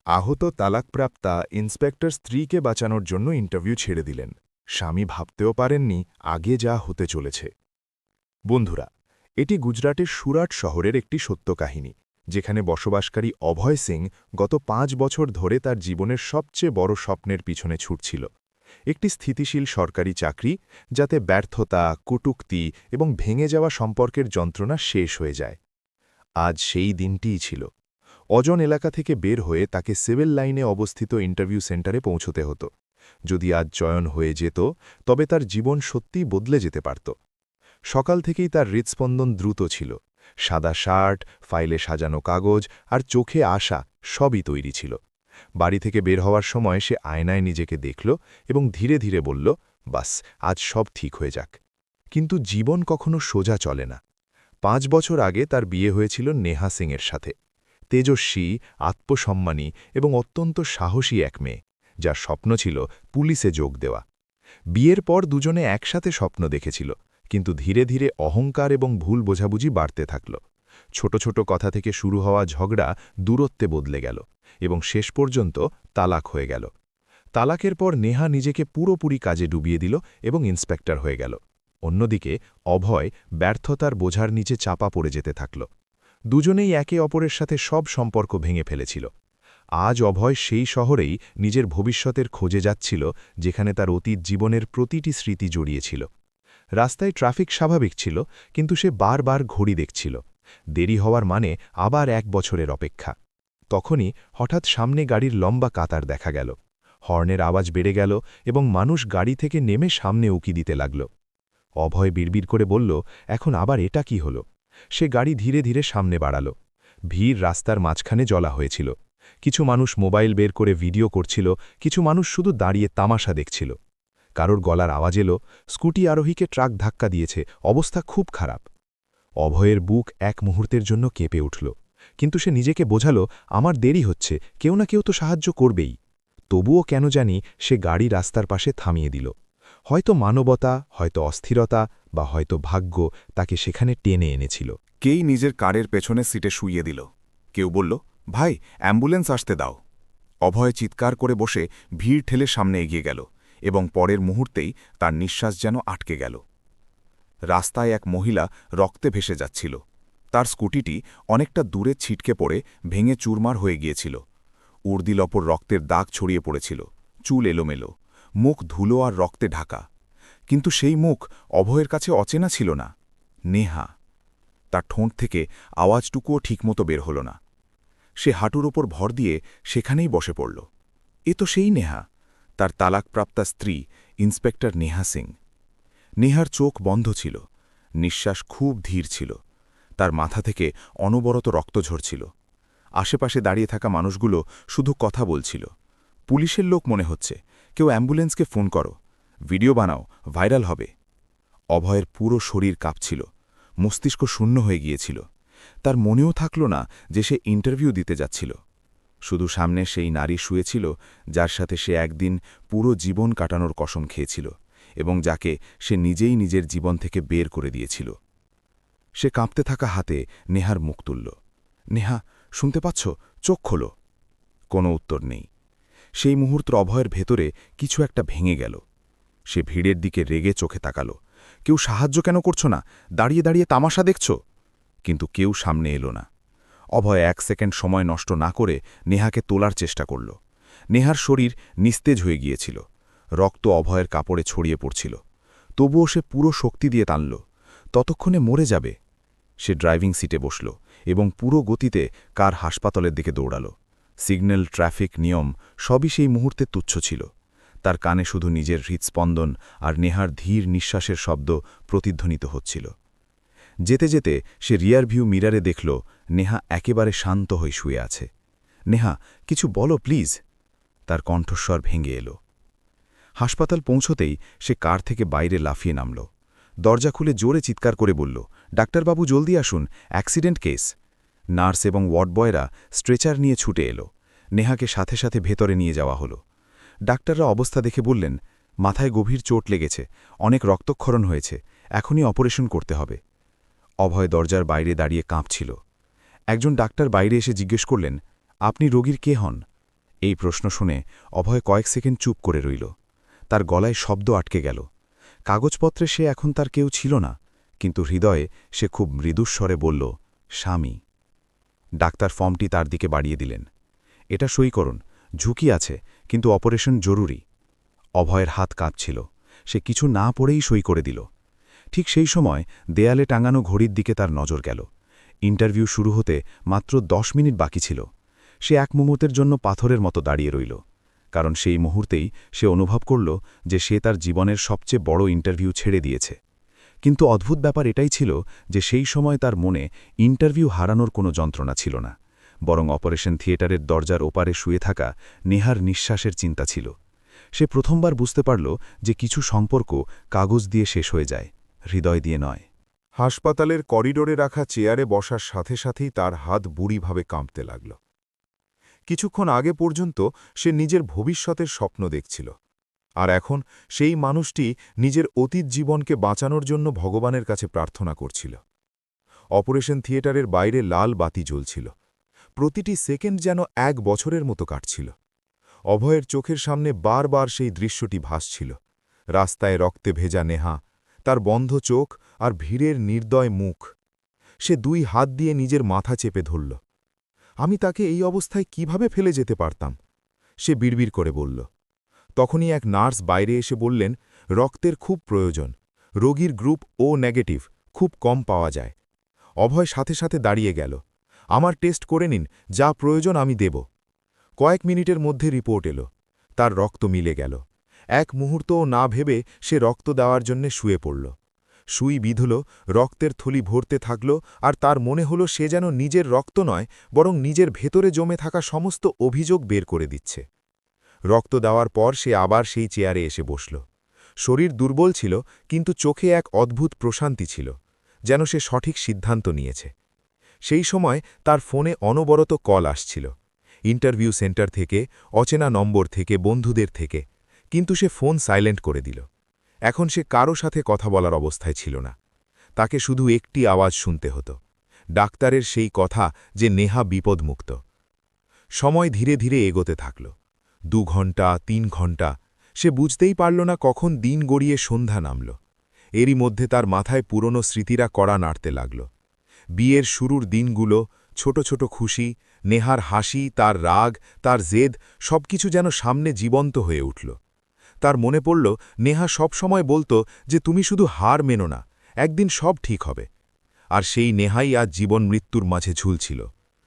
আহত তালাকপ্রাপ্তা ইন্সপেক্টর স্ত্রীকে বাঁচানোর জন্য ইন্টারভিউ ছেড়ে দিলেন। স্বামী ভাবতেও পারেননি আগে যা হতে চলেছে। বন্ধুরা, এটি গুজরাটের সুরাট শহরের একটি সত্য কাহিনী, যেখানে বসবাসকারী অভয় সিং গত ৫ বছর ধরে তার জীবনের সবচেয়ে বড় স্বপ্নের পিছনে ছুটছিল, একটি স্থিতিশীল সরকারি চাকরি, যাতে ব্যর্থতা, কটূক্তি এবং ভেঙে যাওয়া সম্পর্কের যন্ত্রণা শেষ হয়ে যায়। আজ সেই দিনটিই ছিল। অজন এলাকা থেকে বের হয়ে তাকে সিভিল লাইনে অবস্থিত ইন্টারভিউ সেন্টারে পৌঁছতে হতো। যদি আজ চয়ন হয়ে যেত, তবে তার জীবন সত্যিই বদলে যেতে পারত। সকাল থেকেই তার হৃৎস্পন্দন দ্রুত ছিল। সাদা শার্ট, ফাইলে সাজানো কাগজ আর চোখে আশা সবই তৈরি ছিল। বাড়ি থেকে বের হওয়ার সময় সে আয়নায় নিজেকে দেখল এবং ধীরে ধীরে বলল, বাস, আজ সব ঠিক হয়ে যাক। কিন্তু জীবন কখনো সোজা চলে না। ৫ বছর আগে তার বিয়ে হয়েছিল নেহা সিংয়ের সাথে, তেজস্বী, আত্মসম্মানী এবং অত্যন্ত সাহসী এক মেয়ে, যার স্বপ্ন ছিল পুলিশে যোগ দেওয়া। বিয়ের পর দুজনে একসাথে স্বপ্ন দেখেছিল, কিন্তু ধীরে ধীরে অহংকার এবং ভুল বোঝাবুঝি বাড়তে থাকল। ছোট ছোট কথা থেকে শুরু হওয়া ঝগড়া দূরত্বে বদলে গেল এবং শেষ পর্যন্ত তালাক হয়ে গেল। তালাকের পর নেহা নিজেকে পুরোপুরি কাজে ডুবিয়ে দিল এবং ইন্সপেক্টর হয়ে গেল। অন্যদিকে অভয় ব্যর্থতার বোঝার নিচে চাপা পড়ে যেতে থাকল। দুজনেই একে অপরের সাথে সব সম্পর্ক ভেঙে ফেলেছিল। আজ অভয় সেই শহরেই নিজের ভবিষ্যতের খোঁজে যাচ্ছিল, যেখানে তার অতীত জীবনের প্রতিটি স্মৃতি জড়িয়েছিল। রাস্তায় ট্রাফিক স্বাভাবিক ছিল, কিন্তু সে বারবার ঘড়ি দেখছিল। দেরি হওয়ার মানে আবার ১ বছরের অপেক্ষা। তখনই হঠাৎ সামনে গাড়ির লম্বা কাতার দেখা গেল। হর্নের আওয়াজ বেড়ে গেল এবং মানুষ গাড়ি থেকে নেমে সামনে উকি দিতে লাগল। অভয় বিড়বিড় করে বলল, এখন আবার এটা কি হলো? সে গাড়ি ধীরে ধীরে সামনে বাড়াল। ভিড় রাস্তার মাঝখানে জলা হয়েছিল। কিছু মানুষ মোবাইল বের করে ভিডিও করছিল, কিছু মানুষ শুধু দাঁড়িয়ে তামাশা দেখছিল। কারোর গলার আওয়াজ এলো, স্কুটি আরোহীকে ট্রাক ধাক্কা দিয়েছে, অবস্থা খুব খারাপ। অভয়ের বুক এক মুহূর্তের জন্য কেঁপে উঠল, কিন্তু সে নিজেকে বোঝাল, আমার দেরি হচ্ছে, কেউ না কেউ তো সাহায্য করবেই। তবুও কেন জানি সে গাড়ি রাস্তার পাশে থামিয়ে দিল। হয়তো মানবতা, হয়তো অস্থিরতা, বা হয়তো ভাগ্য তাকে সেখানে টেনে এনেছিল। কেই নিজের কারের পেছনে সিটে শুইয়ে দিল। কেউ বলল, ভাই, অ্যাম্বুলেন্স আসতে দাও। অভয় চিৎকার করে বসে ভিড় ঠেলে সামনে এগিয়ে গেল এবং পরের মুহূর্তেই তার নিঃশ্বাস যেন আটকে গেল। রাস্তায় এক মহিলা রক্তে ভেসে যাচ্ছিল। তার স্কুটিটি অনেকটা দূরে ছিটকে পড়ে ভেঙে চুরমার হয়ে গিয়েছিল। উর্দির ওপর রক্তের দাগ ছড়িয়ে পড়েছিল, চুল এলোমেলো, মুখ ধুলো আর রক্তে ঢাকা। কিন্তু সেই মুখ অভয়ের কাছে অচেনা ছিল না। নেহা। তার ঠোঁট থেকে আওয়াজটুকুও ঠিকমতো বের হল না। সে হাঁটুর ওপর ভর দিয়ে সেখানেই বসে পড়ল। এ তো সেই নেহা, তার তালাকপ্রাপ্তা স্ত্রী ইন্সপেক্টর নেহা সিং। নেহার চোখ বন্ধ ছিল, নিঃশ্বাস খুব ধীর ছিল, তার মাথা থেকে অনবরত রক্ত ঝরছিল। আশেপাশে দাঁড়িয়ে থাকা মানুষগুলো শুধু কথা বলছিল। পুলিশের লোক মনে হচ্ছে, কেউ অ্যাম্বুলেন্সকে ফোন করো, ভিডিও বানাও, ভাইরাল হবে। অভয়ের পুরো শরীর কাঁপছিল, মস্তিষ্ক শূন্য হয়ে গিয়েছিল। তার মনেও থাকল না যে সে ইন্টারভিউ দিতে যাচ্ছিল। শুধু সামনে সেই নারী শুয়েছিল, যার সাথে সে একদিন পুরো জীবন কাটানোর কসম খেয়েছিল এবং যাকে সে নিজেই নিজের জীবন থেকে বের করে দিয়েছিল। সে কাঁপতে থাকা হাতে নেহার মুখ তুলল। নেহা, শুনতে পাচ্ছ? চোখ খোলো। কোনো উত্তর নেই। সেই মুহূর্ত অভয়ের ভেতরে কিছু একটা ভেঙে গেল। সে ভিড়ের দিকে রেগে চোখে তাকাল। কেউ সাহায্য কেন করছো না? দাঁড়িয়ে দাঁড়িয়ে তামাশা দেখছ? কিন্তু কেউ সামনে এলো না। অভয় ১ সেকেন্ড সময় নষ্ট না করে নেহাকে তোলার চেষ্টা করল। নেহার শরীর নিস্তেজ হয়ে গিয়েছিল, রক্ত অভয়ের কাপড়ে ছড়িয়ে পড়ছিল। তবুও সে পুরো শক্তি দিয়ে টানল। ততক্ষণে মরে যাবে। সে ড্রাইভিং সিটে বসল এবং পুরো গতিতে কার হাসপাতালের দিকে দৌড়াল। সিগন্যাল, ট্রাফিক, নিয়ম সবই সেই মুহূর্তে তুচ্ছ ছিল। তার কানে শুধু নিজের হৃৎস্পন্দন আর নেহার ধীর নিঃশ্বাসের শব্দ প্রতিধ্বনিত হচ্ছিল। যেতে যেতে সে রিয়ার ভিউ মিরারে দেখল নেহা একেবারে শান্ত হয়ে শুয়ে আছে। নেহা, কিছু বলো প্লিজ। তার কণ্ঠস্বর ভেঙে এলো। হাসপাতাল পৌঁছতেই সে কার থেকে বাইরে লাফিয়ে নামল। দরজা খুলে জোরে চিৎকার করে বলল, ডাক্তারবাবু জলদি আসুন, অ্যাক্সিডেন্ট কেস। নার্স এবং ওয়ার্ড বয়রা স্ট্রেচার নিয়ে ছুটে এলো। নেহাকে সাথে সাথে ভেতরে নিয়ে যাওয়া হলো। ডাক্তাররা অবস্থা দেখে বললেন, মাথায় গভীর চোট লেগেছে, অনেক রক্তক্ষরণ হয়েছে, এখনই অপারেশন করতে হবে। অভয় দরজার বাইরে দাঁড়িয়ে কাঁপছিল। একজন ডাক্তার বাইরে এসে জিজ্ঞেস করলেন, আপনি রোগীর কে হন? এই প্রশ্ন শুনে অভয় কয়েক সেকেন্ড চুপ করে রইল। তার গলায় শব্দ আটকে গেল। কাগজপত্রে সে এখন তার কেউ ছিল না, কিন্তু হৃদয়ে সে খুব মৃদুস্বরে বলল, স্বামী। ডাক্তার ফর্মটি তার দিকে বাড়িয়ে দিলেন। এটা সই করুন, ঝুঁকি আছে, কিন্তু অপারেশন জরুরি। অভয়ের হাত কাঁপছিল। সে কিছু না পড়েই সই করে দিল। ঠিক সেই সময় দেয়ালে টাঙানো ঘড়ির দিকে তার নজর গেল। ইন্টারভিউ শুরু হতে মাত্র 10 মিনিট বাকি ছিল। সে এক মুহূর্তের জন্য পাথরের মতো দাঁড়িয়ে রইল, কারণ সেই মুহূর্তেই সে অনুভব করল যে সে তার জীবনের সবচেয়ে বড় ইন্টারভিউ ছেড়ে দিয়েছে। কিন্তু অদ্ভুত ব্যাপার এটাই ছিল যে সেই সময় তার মনে ইন্টারভিউ হারানোর কোনো যন্ত্রণা ছিল না, বরং অপারেশন থিয়েটারের দরজার ওপারে শুয়ে থাকা নেহার নিঃশ্বাসের চিন্তা ছিল। সে প্রথমবার বুঝতে পারল যে কিছু সম্পর্ক কাগজ দিয়ে শেষ হয়ে যায়, হৃদয় দিয়ে নয়। হাসপাতালের করিডোরে রাখা চেয়ারে বসার সাথে সাথেই তার হাত বুড়িভাবে কাঁপতে লাগল। কিছুক্ষণ আগে পর্যন্ত সে নিজের ভবিষ্যতের স্বপ্ন দেখছিল, আর এখন সেই মানুষটি নিজের অতীত জীবনকে বাঁচানোর জন্য ভগবানের কাছে প্রার্থনা করছিল। অপারেশন থিয়েটারের বাইরে লাল বাতি জ্বলছিল। প্রতিটি সেকেন্ড যেন 1 বছরের মতো কাটছিল। অভয়ের চোখের সামনে বারবার সেই দৃশ্যটি ভাসছিল। রাস্তায় রক্তে ভেজা নেহা, তার বন্ধ চোখ আর ভিড়ের নির্দয় মুখ। সে 2 হাত দিয়ে নিজের মাথা চেপে ধরল। আমি তাকে এই অবস্থায় কিভাবে ফেলে যেতে পারতাম, সে বিড়বিড় করে বলল। তখনই এক নার্স বাইরে এসে বললেন, রক্তের খুব প্রয়োজন, রোগীর গ্রুপ ও নেগেটিভ, খুব কম পাওয়া যায়। অভয় সাথে সাথে দাঁড়িয়ে গেল। আমার টেস্ট করে নিন, যা প্রয়োজন আমি দেব। কয়েক মিনিটের মধ্যে রিপোর্ট এলো। তার রক্ত মিলে গেল। এক মুহূর্তও না ভেবে সে রক্ত দেওয়ার জন্যে শুয়ে পড়ল। সুই বিঁধল, রক্তের থলি ভরতে থাকল, আর তার মনে হল সে যেন নিজের রক্ত নয়, বরং নিজের ভেতরে জমে থাকা সমস্ত অভিযোগ বের করে দিচ্ছে। রক্ত দেওয়ার পর সে আবার সেই চেয়ারে এসে বসল। শরীর দুর্বল ছিল, কিন্তু চোখে এক অদ্ভুত প্রশান্তি ছিল, যেন সে সঠিক সিদ্ধান্ত নিয়েছে। সেই সময় তার ফোনে অনবরত কল আসছিল, ইন্টারভিউ সেন্টার থেকে, অচেনা নম্বর থেকে, বন্ধুদের থেকে, কিন্তু সে ফোন সাইলেন্ট করে দিল। এখন সে কারো সাথে কথা বলার অবস্থায় ছিল না। তাকে শুধু একটি আওয়াজ শুনতে হতো, ডাক্তারের সেই কথা যে নেহা বিপদমুক্ত। সময় ধীরে ধীরে এগোতে থাকল। 2 ঘণ্টা, 3 ঘণ্টা, সে বুঝতেই পারল না কখন দিন গড়িয়ে সন্ধ্যা নামল। এরই মধ্যে তার মাথায় পুরনো স্মৃতিরা কড়া নাড়তে লাগল। বিয়ের শুরুর দিনগুলো, ছোট ছোট খুশি, নেহার হাসি, তার রাগ, তার জেদ, সবকিছু যেন সামনে জীবন্ত হয়ে উঠল। তার মনে পড়ল নেহা সব সময় বলতো যে তুমি শুধু হার মেনো না, একদিন সব ঠিক হবে। আর সেই নেহাই আজ জীবন মৃত্যুর মাঝে ঝুলছিল,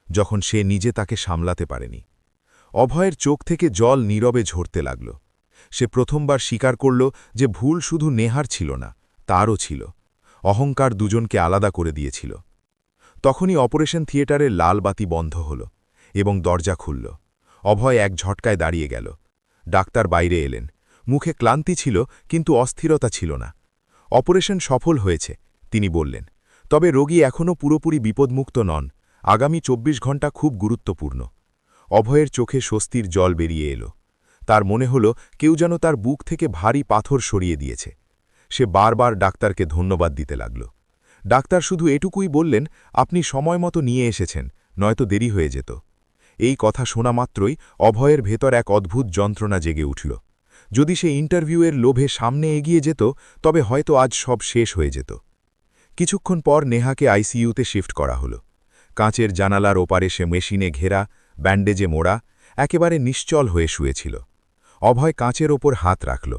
যখন সে নিজে তাকে সামলাতে পারেনি। অভয়ের চোখ থেকে জল নীরবে ঝরতে লাগল। সে প্রথমবার স্বীকার করল যে ভুল শুধু নেহার ছিল না, তারও ছিল। অহংকার দুজনকে আলাদা করে দিয়েছিল। তখনই অপারেশন থিয়েটারের লাল বাতি বন্ধ হল এবং দরজা খুলল। অভয় এক ঝটকায় দাঁড়িয়ে গেল। ডাক্তার বাইরে এলেন। মুখে ক্লান্তি ছিল, কিন্তু অস্থিরতা ছিল না। অপারেশন সফল হয়েছে, তিনি বললেন। তবে রোগী এখনও পুরোপুরি বিপদমুক্ত নন। আগামী 24 ঘণ্টা খুব গুরুত্বপূর্ণ। অভয়ের চোখে স্বস্তির জল বেরিয়ে এলো। তার মনে হল কেউ যেন তার বুক থেকে ভারী পাথর সরিয়ে দিয়েছে। সে বারবার ডাক্তারকে ধন্যবাদ দিতে লাগল। ডাক্তার শুধু এটুকুই বললেন, আপনি সময় মতো নিয়ে এসেছেন, নয়তো দেরি হয়ে যেত। এই কথা শোনা মাত্রই অভয়ের ভেতর এক অদ্ভুত যন্ত্রণা জেগে উঠল। যদি সে ইন্টারভিউয়ের লোভে সামনে এগিয়ে যেত, তবে হয়তো আজ সব শেষ হয়ে যেত। কিছুক্ষণ পর নেহাকে আইসিইউতে শিফট করা হলো। কাঁচের জানালার ওপারে সে মেশিনে ঘেরা, ব্যান্ডেজে মোড়া, একেবারে নিশ্চল হয়ে শুয়েছিল। অভয় কাঁচের ওপর হাত রাখল।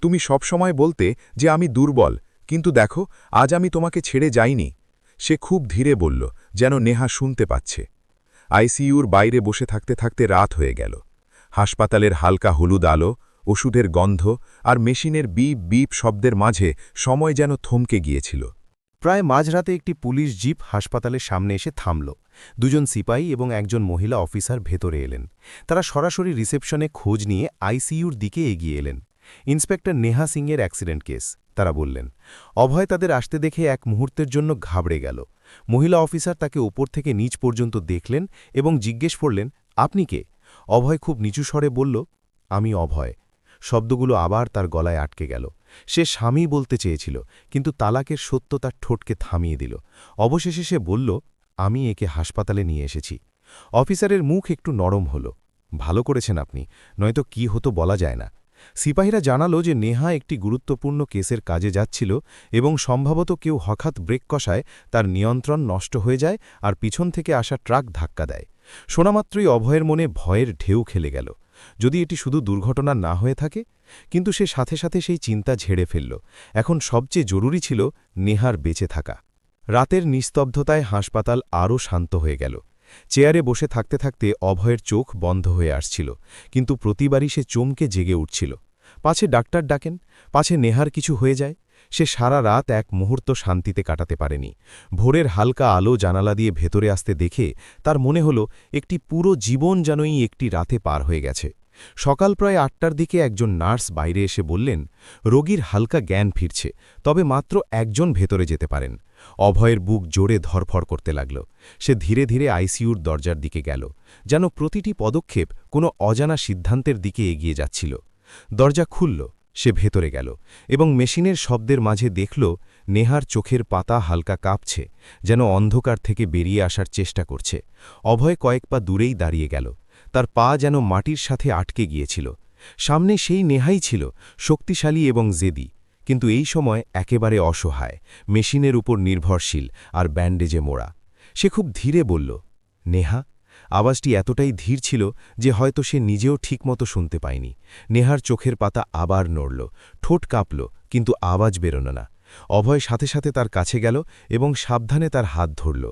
তুমি সবসময় বলতে যে আমি দুর্বল, কিন্তু দেখো আজ আমি তোমাকে ছেড়ে যাইনি, সে খুব ধীরে বলল, যেন নেহা শুনতে পাচ্ছে। আইসিইউর বাইরে বসে থাকতে থাকতে রাত হয়ে গেল। হাসপাতালের হালকা হলুদ আলো, ওষুধের গন্ধ আর মেশিনের বিপ বিপ শব্দের মাঝে সময় যেন থমকে গিয়েছিল। প্রায় মাঝরাতে একটি পুলিশ জিপ হাসপাতালের সামনে এসে থামল। 2জন সিপাহী এবং একজন মহিলা অফিসার ভেতরে এলেন। তারা সরাসরি রিসেপশনে খোঁজ নিয়ে আইসিইউর দিকে এগিয়ে এলেন। ইন্সপেক্টর নেহা সিংয়ের অ্যাক্সিডেন্ট কেস, তারা বললেন। অভয় তাদের আসতে দেখে এক মুহূর্তের জন্য ঘাবড়ে গেল। মহিলা অফিসার তাকে ওপর থেকে নিচ পর্যন্ত দেখলেন এবং জিজ্ঞেস করলেন, আপনি কে? অভয় খুব নিচু স্বরে বলল, আমি অভয়। শব্দগুলো আবার তার গলায় আটকে গেল। সে স্বামী বলতে চেয়েছিল, কিন্তু তালাকের সত্য তার ঠোঁটকে থামিয়ে দিল। অবশেষে সে বলল, আমি একে হাসপাতালে নিয়ে এসেছি। অফিসারের মুখ একটু নরম হল। ভালো করেছেন আপনি, নয়তো কি হতো বলা যায় না। সিপাহীরা জানালো যে নেহা একটি গুরুত্বপূর্ণ কেসের কাজে যাচ্ছিল এবং সম্ভবত কেউ হঠাৎ ব্রেক কষায় তার নিয়ন্ত্রণ নষ্ট হয়ে যায় আর পিছন থেকে আসা ট্রাক ধাক্কা দেয়। শোনামাত্রই অভয়ের মনে ভয়ের ঢেউ খেলে গেল। যদি এটি শুধু দুর্ঘটনা না হয়ে থাকে? কিন্তু সে সাথে সাথে সেই চিন্তা ঝেড়ে ফেলল। এখন সবচেয়ে জরুরি ছিল নেহার বেঁচে থাকা। রাতের নিস্তব্ধতায় হাসপাতাল আরও শান্ত হয়ে গেল। চেয়ারে বসে থাকতে থাকতে অভয়ের চোখ বন্ধ হয়ে আসছিল, কিন্তু প্রতিবারই সে চমকে জেগে উঠছিল। পাছে ডাক্তার ডাকেন, পাছে নেহার কিছু হয়ে যায়। সে সারা রাত এক মুহূর্ত শান্তিতে কাটাতে পারেনি। ভোরের হালকা আলো জানালা দিয়ে ভেতরে আসতে দেখে তার মনে হল একটি পুরো জীবন যেনই একটি রাতে পার হয়ে গেছে। সকাল প্রায় ৮টার দিকে একজন নার্স বাইরে এসে বললেন, রোগীর হালকা জ্ঞান ফিরছে, তবে মাত্র একজন ভেতরে যেতে পারেন। অভয়ের বুক জোরে ধরফর করতে লাগল। সে ধীরে ধীরে আইসিইউর দরজার দিকে গেল, যেন প্রতিটি পদক্ষেপ কোনো অজানা সিদ্ধান্তের দিকে এগিয়ে যাচ্ছিল। দরজা খুলল, সে ভেতরে গেল এবং মেশিনের শব্দের মাঝে দেখল নেহার চোখের পাতা হালকা কাঁপছে, যেন অন্ধকার থেকে বেরিয়ে আসার চেষ্টা করছে। অভয় কয়েক পা দূরেই দাঁড়িয়ে গেল, তার পা যেন মাটির সাথে আটকে গিয়েছিল। সামনে সেই নেহাই ছিল, শক্তিশালী এবং জেদি, কিন্তু এই সময় একেবারে অসহায়, মেশিনের উপর নির্ভরশীল আর ব্যান্ডেজে মোড়া। সে খুব ধীরে বলল, নেহা। আওয়াজটি এতটাই ধীর ছিল যে হয়তো সে নিজেও ঠিকমতো শুনতে পায়নি। নেহার চোখের পাতা আবার নড়ল, ঠোঁট কাঁপল, কিন্তু আওয়াজ বেরোল না। অভয় সাথে সাথে তার কাছে গেল এবং সাবধানে তার হাত ধরল।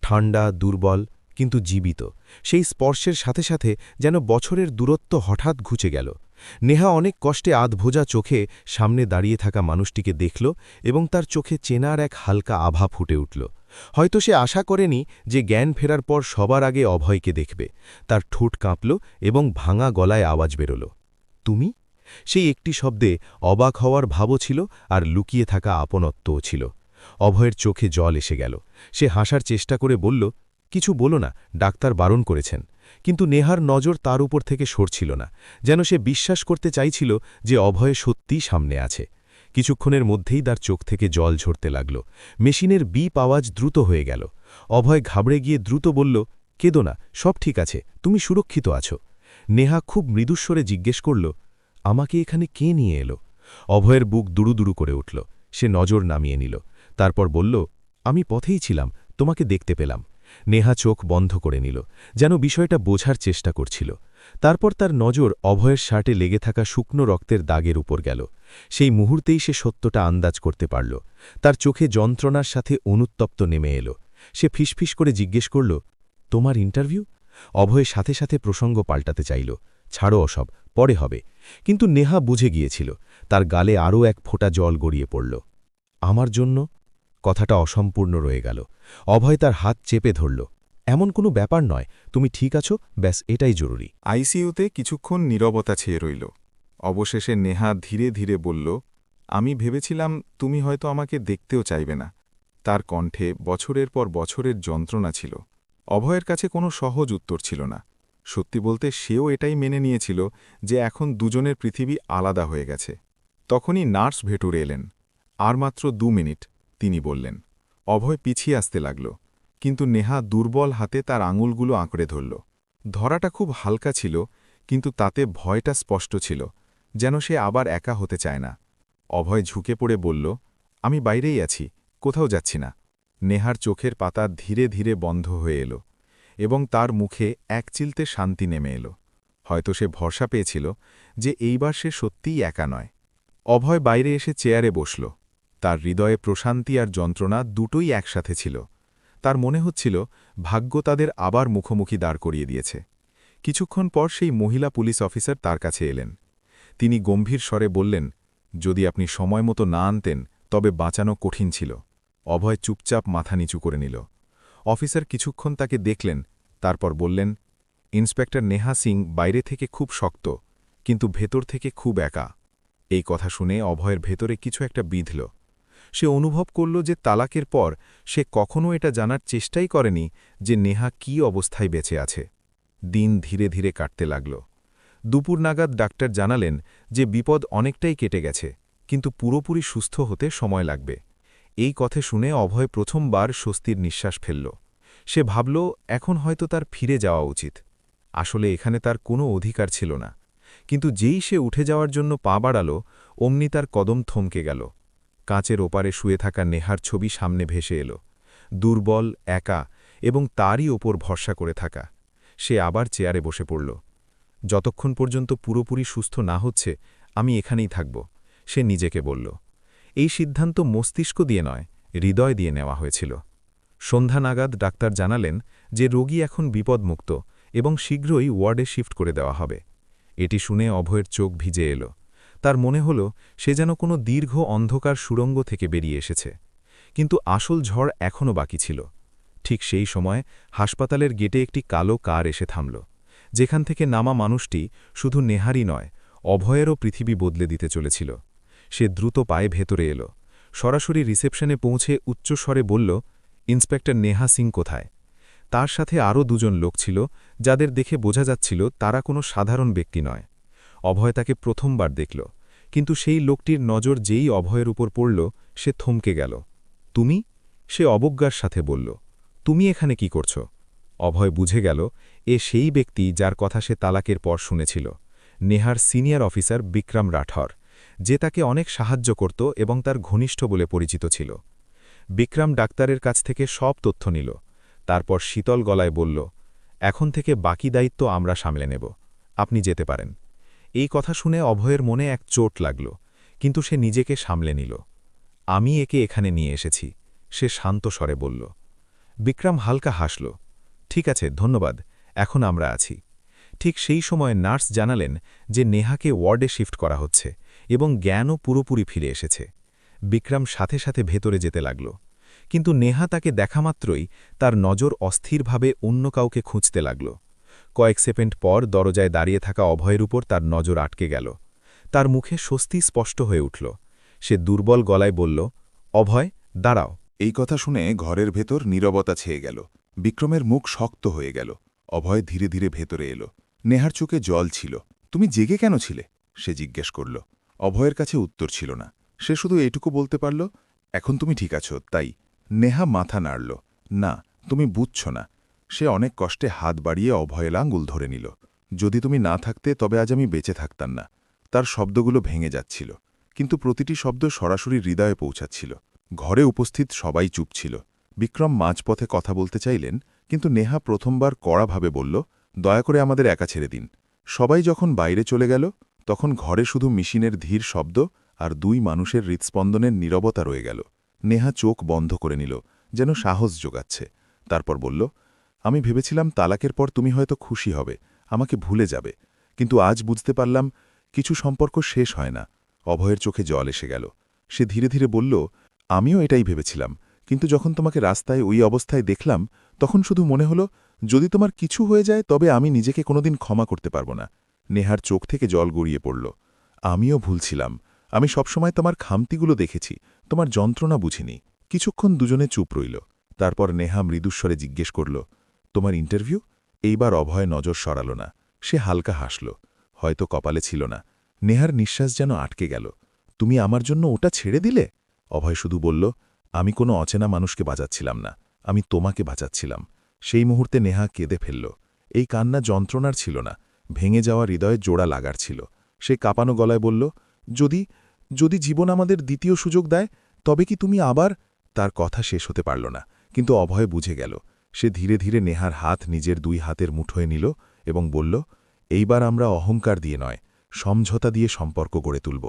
ঠান্ডা, দুর্বল, কিন্তু জীবিত। সেই স্পর্শের সাথে সাথে যেন বছরের দূরত্ব হঠাৎ ঘুচে গেল। নেহা অনেক কষ্টে আধভোজা চোখে সামনে দাঁড়িয়ে থাকা মানুষটিকে দেখল এবং তার চোখে চেনার এক হালকা আভা ফুটে উঠল। হয়তো সে আশা করেনি যে জ্ঞান ফেরার পর সবার আগে অভয়কে দেখবে। তার ঠোঁট কাঁপল এবং ভাঙা গলায় আওয়াজ বেরোল, তুমি? সেই একটি শব্দে অবাক হওয়ার ভাবও ছিল আর লুকিয়ে থাকা আপনত্বও ছিল। অভয়ের চোখে জল এসে গেল। সে হাসার চেষ্টা করে বলল, কিছু বলো না, ডাক্তার বারণ করেছেন। কিন্তু নেহার নজর তার উপর থেকে সরছিল না, যেন সে বিশ্বাস করতে চাইছিল যে অভয় সত্যিই সামনে আছে। কিছুক্ষণের মধ্যেই তার চোখ থেকে জল ঝরতে লাগল। মেশিনের বিপ আওয়াজ দ্রুত হয়ে গেল। অভয় ঘাবড়ে গিয়ে দ্রুত বলল, কেঁদো না, সব ঠিক আছে, তুমি সুরক্ষিত আছো। নেহা খুব মৃদুস্বরে জিজ্ঞেস করল, আমাকে এখানে কে নিয়ে এলো? অভয়ের বুক দুরুদুরু করে উঠল। সে নজর নামিয়ে নিল, তারপর বলল, আমি পথেই ছিলাম, তোমাকে দেখতে পেলাম। নেহা চোখ বন্ধ করে নিল, যেন বিষয়টা বোঝার চেষ্টা করছিল। তারপর তার নজর অভয়ের শার্টে লেগে থাকা শুকনো রক্তের দাগের উপর গেল। সেই মুহূর্তেই সে সত্যটা আন্দাজ করতে পারল। তার চোখে যন্ত্রণার সাথে অনুত্তপ্ত নেমে এলো। সে ফিসফিস করে জিজ্ঞেস করল, তোমার ইন্টারভিউ? অভয়ের সাথে সাথে প্রসঙ্গ পাল্টাতে চাইল, ছাড়ো ওসব, পরে হবে। কিন্তু নেহা বুঝে গিয়েছিল। তার গালে আরও এক ফোঁটা জল গড়িয়ে পড়ল। আমার জন্য? কথাটা অসম্পূর্ণ রয়ে গেল। অভয় তার হাত চেপে ধরল, এমন কোনো ব্যাপার নয়, তুমি ঠিক আছো, ব্যাস এটাই জরুরি। আইসিইউতে কিছুক্ষণ নীরবতা ছেয়ে রইল। অবশেষে নেহা ধীরে ধীরে বলল, আমি ভেবেছিলাম তুমি হয়তো আমাকে দেখতেও চাইবে না। তার কণ্ঠে বছরের পর বছরের যন্ত্রণা ছিল। অভয়ের কাছে কোনো সহজ উত্তর ছিল না। সত্যি বলতে সেও এটাই মেনে নিয়েছিল যে এখন দুজনের পৃথিবী আলাদা হয়ে গেছে। তখনই নার্স ভেটুরে এলেন। আর মাত্র 2 মিনিট, তিনি বললেন। অভয় পিছিয়ে আসতে লাগল, কিন্তু নেহা দুর্বল হাতে তার আঙুলগুলো আঁকড়ে ধরল। ধরাটা খুব হালকা ছিল, কিন্তু তাতে ভয়টা স্পষ্ট ছিল, যেন সে আবার একা হতে চায় না। অভয় ঝুঁকে পড়ে বলল, আমি বাইরেই আছি, কোথাও যাচ্ছি না। নেহার চোখের পাতা ধীরে ধীরে বন্ধ হয়ে এলো এবং তার মুখে একচিলতে শান্তি নেমে এলো। হয়তো সে ভরসা পেয়েছিল যে এইবার সে সত্যিই একা নয়। অভয় বাইরে এসে চেয়ারে বসল। তার হৃদয়ে প্রশান্তি আর যন্ত্রণা দুটোই একসাথে ছিল। তার মনে হচ্ছিল ভাগ্য তাদের আবার মুখোমুখি দাঁড় করিয়ে দিয়েছে। কিছুক্ষণ পর সেই মহিলা পুলিশ অফিসার তার কাছে এলেন। তিনি গম্ভীর স্বরে বললেন, যদি আপনি সময় মতো না আনতেন তবে বাঁচানো কঠিন ছিল। অভয় চুপচাপ মাথা নিচু করে নিল। অফিসার কিছুক্ষণ তাকে দেখলেন, তারপর বললেন, ইন্সপেক্টর নেহা সিং বাইরে থেকে খুব শক্ত, কিন্তু ভেতর থেকে খুব একা। এই কথা শুনে অভয়ের ভেতরে কিছু একটা বিঁধল। সে অনুভব করল যে তালাকের পর সে কখনও এটা জানার চেষ্টাই করেনি যে নেহা কী অবস্থায় বেঁচে আছে। দিন ধীরে ধীরে কাটতে লাগল। দুপুর নাগাদ ডাক্তার জানালেন যে বিপদ অনেকটাই কেটে গেছে, কিন্তু পুরোপুরি সুস্থ হতে সময় লাগবে। এই কথা শুনে অভয় প্রথমবার স্বস্তির নিঃশ্বাস ফেলল। সে ভাবল এখন হয়তো তার ফিরে যাওয়া উচিত। আসলে এখানে তার কোনো অধিকার ছিল না। কিন্তু যেই সে উঠে যাওয়ার জন্য পা বাড়াল, অমনি তার কদম থমকে গেল। কাঁচের ওপারে শুয়ে থাকা নেহার ছবি সামনে ভেসে এলো, দুর্বল, একা এবং তারই ওপর ভরসা করে থাকা। সে আবার চেয়ারে বসে পড়ল। যতক্ষণ পর্যন্ত পুরোপুরি সুস্থ না হচ্ছে, আমি এখানেই থাকব, সে নিজেকে বলল। এই সিদ্ধান্ত মস্তিষ্ক দিয়ে নয়, হৃদয় দিয়ে নেওয়া হয়েছিল। সন্ধ্যা নাগাদ ডাক্তার জানালেন যে রোগী এখন বিপদমুক্ত এবং শীঘ্রই ওয়ার্ডে শিফট করে দেওয়া হবে। এটি শুনে অভয়ের চোখ ভিজে এলো। তার মনে হল সে যেন কোনো দীর্ঘ অন্ধকার সুড়ঙ্গ থেকে বেরিয়ে এসেছে। কিন্তু আসল ঝড় এখনও বাকি ছিল। ঠিক সেই সময় হাসপাতালের গেটে একটি কালো কার এসে থামল। যেখান থেকে নামা মানুষটি শুধু নেহারই নয়, অভয়েরও পৃথিবী বদলে দিতে চলেছিল। সে দ্রুত পায়ে ভেতরে এলো, সরাসরি রিসেপশনে পৌঁছে উচ্চস্বরে বলল, ইন্সপেক্টর নেহা সিং কোথায়? তার সাথে আরও দুজন লোক ছিল, যাদের দেখে বোঝা যাচ্ছিল তারা কোনো সাধারণ ব্যক্তি নয়। অভয় তাকে প্রথমবার দেখল, কিন্তু সেই লোকটির নজর যেই অভয়ের উপর পড়ল, সে থমকে গেল। তুমি? সে অবজ্ঞার সাথে বলল, তুমি এখানে কি করছ? অভয় বুঝে গেল এ সেই ব্যক্তি যার কথা সে তালাকের পর শুনেছিল, নেহার সিনিয়র অফিসার বিক্রম রাঠর, যে তাকে অনেক সাহায্য করত এবং তার ঘনিষ্ঠ বলে পরিচিত ছিল। বিক্রম ডাক্তারের কাছ থেকে সব তথ্য নিল, তারপর শীতল গলায় বলল, এখন থেকে বাকি দায়িত্ব আমরা সামলে নেব, আপনি যেতে পারেন। এই কথা শুনে অভয়ের মনে এক চোট লাগল, কিন্তু সে নিজেকে সামলে নিল। আমি একে এখানে নিয়ে এসেছি, সে শান্ত স্বরে বলল। বিক্রম হালকা হাসল, ঠিক আছে, ধন্যবাদ, এখন আমরা আছি। ঠিক সেই সময় নার্স জানালেন যে নেহাকে ওয়ার্ডে শিফট করা হচ্ছে এবং জ্ঞানও পুরোপুরি ফিরে এসেছে। বিক্রম সাথে সাথে ভেতরে যেতে লাগল, কিন্তু নেহা তাকে দেখামাত্রই তার নজর অস্থিরভাবে অন্য কাউকে খুঁজতে লাগল। কয়েক সেকেন্ড পর দরজায় দাঁড়িয়ে থাকা অভয়ের উপর তার নজর আটকে গেল। তার মুখে স্বস্তি স্পষ্ট হয়ে উঠল। সে দুর্বল গলায় বলল, অভয়, দাঁড়াও। এই কথা শুনে ঘরের ভেতর নীরবতা ছেয়ে গেল। বিক্রমের মুখ শক্ত হয়ে গেল। অভয় ধীরে ধীরে ভেতরে এলো। নেহার চোখে জল ছিল। তুমি জেগে কেন ছিলে? সে জিজ্ঞেস করল। অভয়ের কাছে উত্তর ছিল না। সে শুধু এটুকু বলতে পারল, এখন তুমি ঠিক আছো, তাই। নেহা মাথা নাড়ল। না, তুমি বুঝছ না। সে অনেক কষ্টে হাত বাড়িয়ে অভয়ের আঙুল ধরে নিল। যদি তুমি না থাকতে তবে আজ আমি বেঁচে থাকতাম না। তার শব্দগুলো ভেঙে যাচ্ছিল, কিন্তু প্রতিটি শব্দ সরাসরি হৃদয়ে পৌঁছাচ্ছিল। ঘরে উপস্থিত সবাই চুপ ছিল। বিক্রম মাঝপথে কথা বলতে চাইলেন, কিন্তু নেহা প্রথমবার কড়াভাবে বলল, দয়া করে আমাদের একা ছেড়ে দিন। সবাই যখন বাইরে চলে গেল, তখন ঘরে শুধু মেশিনের ধীর শব্দ আর দুই মানুষের হৃৎস্পন্দনের নীরবতা রয়ে গেল। নেহা চোখ বন্ধ করে নিল, যেন সাহস জোগাচ্ছে। তারপর বলল, আমি ভেবেছিলাম তালাকের পর তুমি হয়তো খুশি হবে, আমাকে ভুলে যাবে। কিন্তু আজ বুঝতে পারলাম কিছু সম্পর্ক শেষ হয় না। অভয়ের চোখে জল এসে গেল। সে ধীরে ধীরে বলল, আমিও এটাই ভেবেছিলাম, কিন্তু যখন তোমাকে রাস্তায় ওই অবস্থায় দেখলাম, তখন শুধু মনে হলো যদি তোমার কিছু হয়ে যায় তবে আমি নিজেকে কোনোদিন ক্ষমা করতে পারব না। নেহার চোখ থেকে জল গড়িয়ে পড়ল। আমিও ভুলছিলাম। আমি সবসময় তোমার খামতিগুলো দেখেছি, তোমার যন্ত্রণা বুঝিনি। কিছুক্ষণ দুজনে চুপ রইল। তারপর নেহা মৃদুস্বরে জিজ্ঞেস করল, তোমার ইন্টারভিউ? এইবার অভয় নজর সরাল না। সে হালকা হাসল, হয়তো কপালে ছিল না। নেহার নিঃশ্বাস যেন আটকে গেল। তুমি আমার জন্য ওটা ছেড়ে দিলে? অভয় শুধু বলল, আমি কোনো অচেনা মানুষকে বাঁচাচ্ছিলাম না, আমি তোমাকে বাঁচাচ্ছিলাম। সেই মুহূর্তে নেহা কেঁদে ফেলল। এই কান্না যন্ত্রণার ছিল না, ভেঙে যাওয়া হৃদয়ে জোড়া লাগার ছিল। সে কাঁপানো গলায় বলল, যদি যদি জীবন আমাদের দ্বিতীয় সুযোগ দেয়, তবে কি তুমি আবার? তার কথা শেষ হতে পারল না, কিন্তু অভয় বুঝে গেল। সে ধীরে ধীরে নেহার হাত নিজের দুই হাতের মুঠোয় নিল এবং বলল, এইবার আমরা অহংকার দিয়ে নয়, সমঝোতা দিয়ে সম্পর্ক গড়ে তুলব।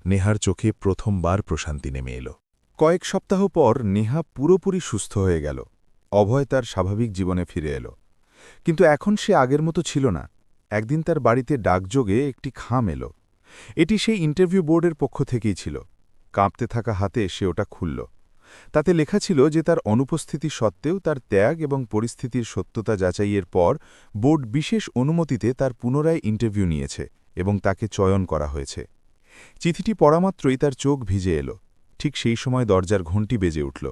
নেহার চোখে প্রথমবার প্রশান্তি নেমে এলো। কয়েক সপ্তাহ পর নেহা পুরোপুরি সুস্থ হয়ে গেল। অভয় তার স্বাভাবিক জীবনে ফিরে এলো, কিন্তু এখন সে আগের মতো ছিল না। একদিন তার বাড়িতে ডাকযোগে একটি খাম এলো। এটি সেই ইন্টারভিউ বোর্ডের পক্ষ থেকেই ছিল। কাঁপতে থাকা হাতে সে ওটা খুলল। তাতে লেখা ছিল যে তার অনুপস্থিতি সত্ত্বেও তার ত্যাগ এবং পরিস্থিতির সত্যতা যাচাইয়ের পর বোর্ড বিশেষ অনুমতিতে তার পুনরায় ইন্টারভিউ নিয়েছে এবং তাকে চয়ন করা হয়েছে। চিঠিটি পড়ামাত্রই তার চোখ ভিজে এলো। ঠিক সেই সময় দরজার ঘণ্টি বেজে উঠল।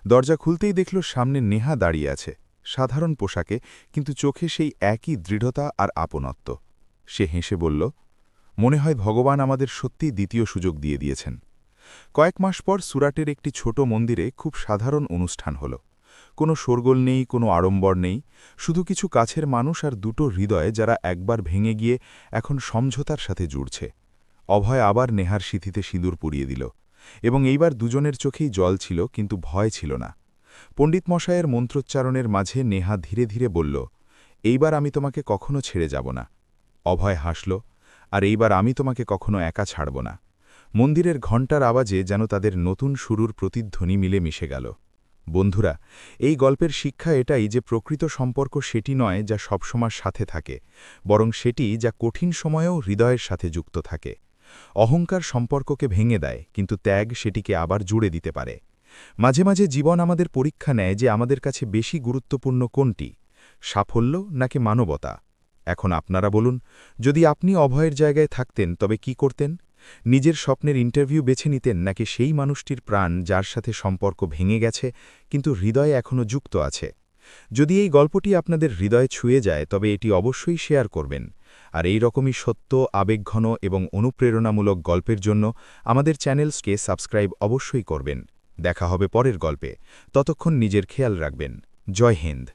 দরজা খুলতেই দেখল সামনে নেহা দাঁড়িয়ে আছে, সাধারণ পোশাকে, কিন্তু চোখে সেই একই দৃঢ়তা আর আপনত্ব। সে হেসে বলল, মনে হয় ভগবান আমাদের সত্যিই দ্বিতীয় সুযোগ দিয়েছেন। কয়েক মাস পর সুরাটের একটি ছোট মন্দিরে খুব সাধারণ অনুষ্ঠান হল। কোনো শোরগোল নেই, কোনো আড়ম্বর নেই, শুধু কিছু কাছের মানুষ আর দুটো হৃদয় যারা একবার ভেঙে গিয়ে এখন সমঝোতার সাথে জুড়ছে। অভয় আবার নেহার সিঁথিতে সিঁদুর পুড়িয়ে দিল, এবং এইবার দুজনের চোখেই জল ছিল, কিন্তু ভয় ছিল না। পণ্ডিত মশায়ের মন্ত্রোচ্চারণের মাঝে নেহা ধীরে ধীরে বলল, এইবার আমি তোমাকে কখনো ছেড়ে যাব না। অভয় হাসল, আর এইবার আমি তোমাকে কখনো একা ছাড়ব না। মন্দিরের ঘণ্টার আওয়াজে যেন তাদের নতুন শুরুর প্রতিধ্বনি মিলে মিশে গেল। বন্ধুরা, এই গল্পের শিক্ষা এটাই যে প্রকৃত সম্পর্ক সেটি নয় যা সবসময় সাথে থাকে, বরং সেটি যা কঠিন সময়েও হৃদয়ের সাথে যুক্ত থাকে। অহংকার সম্পর্ককে ভেঙে দেয়, কিন্তু ত্যাগ সেটিকে আবার জুড়ে দিতে পারে। মাঝে মাঝে জীবন আমাদের পরীক্ষা নেয় যে আমাদের কাছে বেশি গুরুত্বপূর্ণ কোনটি, সাফল্য নাকি মানবতা। এখন আপনারা বলুন, যদি আপনি অভয়ের জায়গায় থাকতেন তবে কি করতেন? নিজের স্বপ্নের ইন্টারভিউ বেছে নিতেন, নাকি সেই মানুষটির প্রাণ যার সাথে সম্পর্ক ভেঙে গেছে কিন্তু হৃদয়ে এখনও যুক্ত আছে? যদি এই গল্পটি আপনাদের হৃদয়ে ছুঁয়ে যায় তবে এটি অবশ্যই শেয়ার করবেন। আর এই রকমই সত্য, আবেগঘন এবং অনুপ্রেরণামূলক গল্পের জন্য আমাদের চ্যানেলসকে সাবস্ক্রাইব অবশ্যই করবেন। দেখা হবে পরের গল্পে। ততক্ষণ নিজের খেয়াল রাখবেন। জয় হিন্দ।